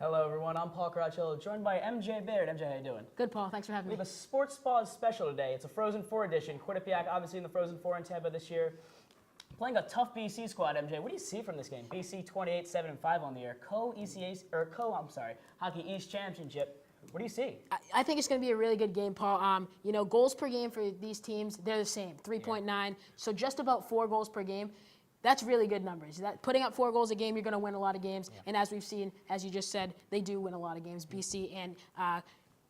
Hello, everyone. I'm Paul Caracciolo, joined by MJ Baird. MJ, how you doing? Good, Paul. Thanks for having me. We have a Sports Spas special today. It's a Frozen Four edition. Quinnipiac, obviously, in the Frozen Four in Tampa this year. Playing a tough BC squad, MJ. What do you see from this game? BC 28-7-5 on the year. Hockey East Championship. What do you see? I think it's going to be a really good game, Paul. Goals per game for these teams, they're the same, 3.9. So just about 4 goals per game. That's really good numbers. Putting up 4 goals a game, you're going to win a lot of games. Yeah. And as we've seen, as you just said, they do win a lot of games, BC and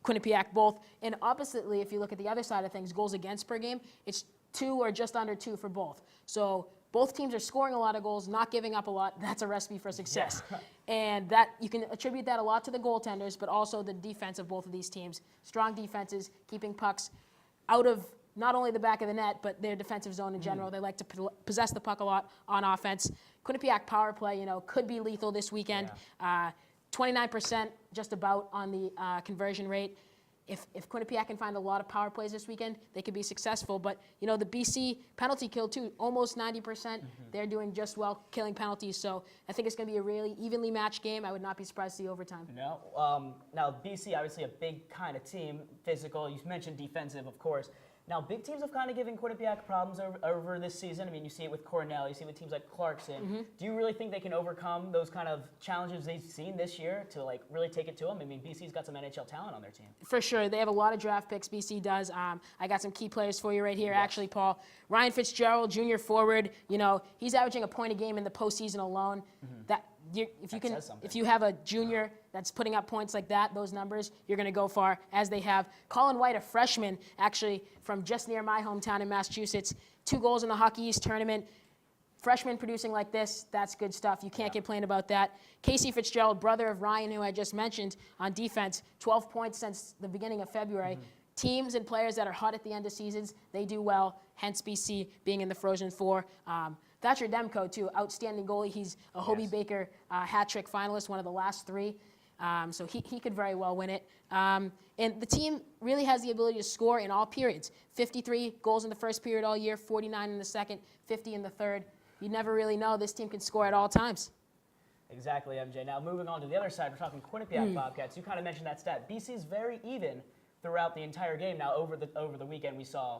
Quinnipiac both. And oppositely, if you look at the other side of things, goals against per game, it's 2 or just under 2 for both. So both teams are scoring a lot of goals, not giving up a lot. That's a recipe for success. Yeah. And that you can attribute that a lot to the goaltenders, but also the defense of both of these teams. Strong defenses, keeping pucks out of not only the back of the net, but their defensive zone in general. They like to possess the puck a lot on offense. Quinnipiac power play, could be lethal this weekend. 29% just about on the conversion rate. If Quinnipiac can find a lot of power plays this weekend, they could be successful. But, the BC penalty kill, too, almost 90%. They're doing just well killing penalties. So I think it's going to be a really evenly matched game. I would not be surprised to see overtime. No. Now, BC, obviously a big kind of team, physical. You mentioned defensive, of course. Now, big teams have kind of given Quinnipiac problems over this season. I mean, you see it with Cornell, you see it with teams like Clarkson. Do you really think they can overcome those kind of challenges they've seen this year to really take it to them? I mean, BC's got some NHL talent on their team. For sure. They have a lot of draft picks, BC does. I got some key players for you right here, actually, Paul. Ryan Fitzgerald, junior forward, he's averaging a point a game in the postseason alone. If you have a junior that's putting up points like that, those numbers, you're going to go far, as they have. Colin White, a freshman, actually from just near my hometown in Massachusetts, 2 goals in the Hockey East tournament. Freshman producing like this, that's good stuff. You can't complain about that. Casey Fitzgerald, brother of Ryan, who I just mentioned, on defense, 12 points since the beginning of February. Teams and players that are hot at the end of seasons, they do well, hence BC being in the Frozen Four. Thatcher Demko, too, outstanding goalie. He's a Hobie Baker hat trick finalist, one of the last 3. So he could very well win it. And the team really has the ability to score in all periods. 53 goals in the first period all year, 49 in the second, 50 in the third. You never really know. This team can score at all times. Exactly, MJ. Now, moving on to the other side, we're talking Quinnipiac Bobcats. You kind of mentioned that stat. BC's very even throughout the entire game. Now, over the weekend, we saw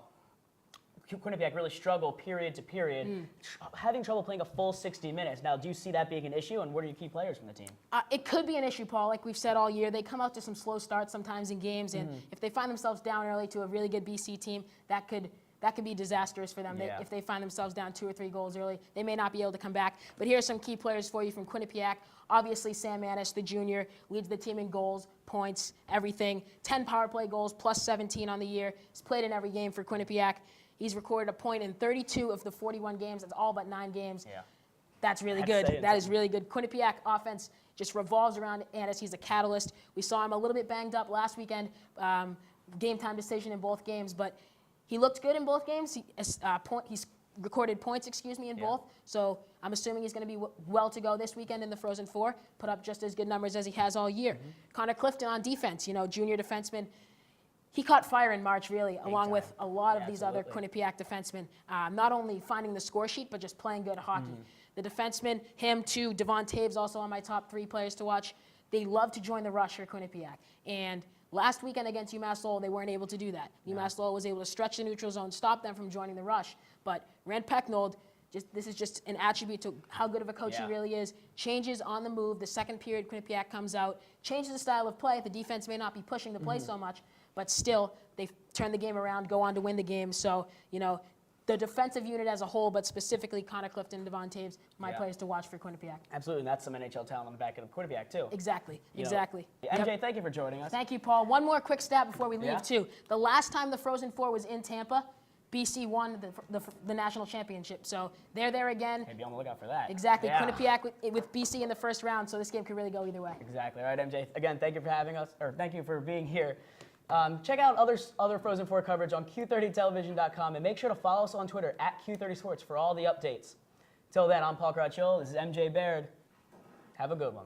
Quinnipiac really struggle period to period, having trouble playing a full 60 minutes. Now, do you see that being an issue, and what are your key players from the team? It could be an issue, Paul. Like we've said all year, they come out to some slow starts sometimes in games, and if they find themselves down early to a really good BC team, that could be disastrous for them. If they find themselves down 2 or 3 goals early, they may not be able to come back. But here are some key players for you from Quinnipiac. Obviously, Sam Annis, the junior, leads the team in goals, points, everything. 10 power play goals, plus 17 on the year. He's played in every game for Quinnipiac. He's recorded a point in 32 of the 41 games. That's all but 9 games. Yeah. That's really good. That is really good. Quinnipiac offense just revolves around Annis. He's a catalyst. We saw him a little bit banged up last weekend, game time decision in both games, but he looked good in both games. He's recorded points, in both. So I'm assuming he's going to be well to go this weekend in the Frozen Four, put up just as good numbers as he has all year. Connor Clifton on defense, junior defenseman. He caught fire in March, really, along with a lot of these other Quinnipiac defensemen, not only finding the score sheet, but just playing good hockey. The defensemen, him too, Devon Taves, also on my top 3 players to watch. They love to join the rush for Quinnipiac. And last weekend against UMass Lowell, they weren't able to do that. UMass Lowell was able to stretch the neutral zone, stop them from joining the rush. But Rand Pecknold, this is just an attribute to how good of a coach he really is. Changes on the move. The second period, Quinnipiac comes out, changes the style of play. The defense may not be pushing the play so much, but still, they've turned the game around, go on to win the game. So, the defensive unit as a whole, but specifically Connor Clifton and Devon Taves, my players to watch for Quinnipiac. Absolutely, and that's some NHL talent on the back of Quinnipiac, too. Exactly. MJ, thank you for joining us. Thank you, Paul. One more quick stat before we leave, too. The last time the Frozen Four was in Tampa, BC won the national championship. So they're there again. Maybe on the lookout for that. Exactly. Quinnipiac with BC in the first round, so this game could really go either way. Exactly. All right, MJ. Again, thank you for having us, or thank you for being here. Check out other Frozen Four coverage on Q30television.com, and make sure to follow us on Twitter at Q30Sports for all the updates. Till then, I'm Paul Caracciolo. This is MJ Baird. Have a good one.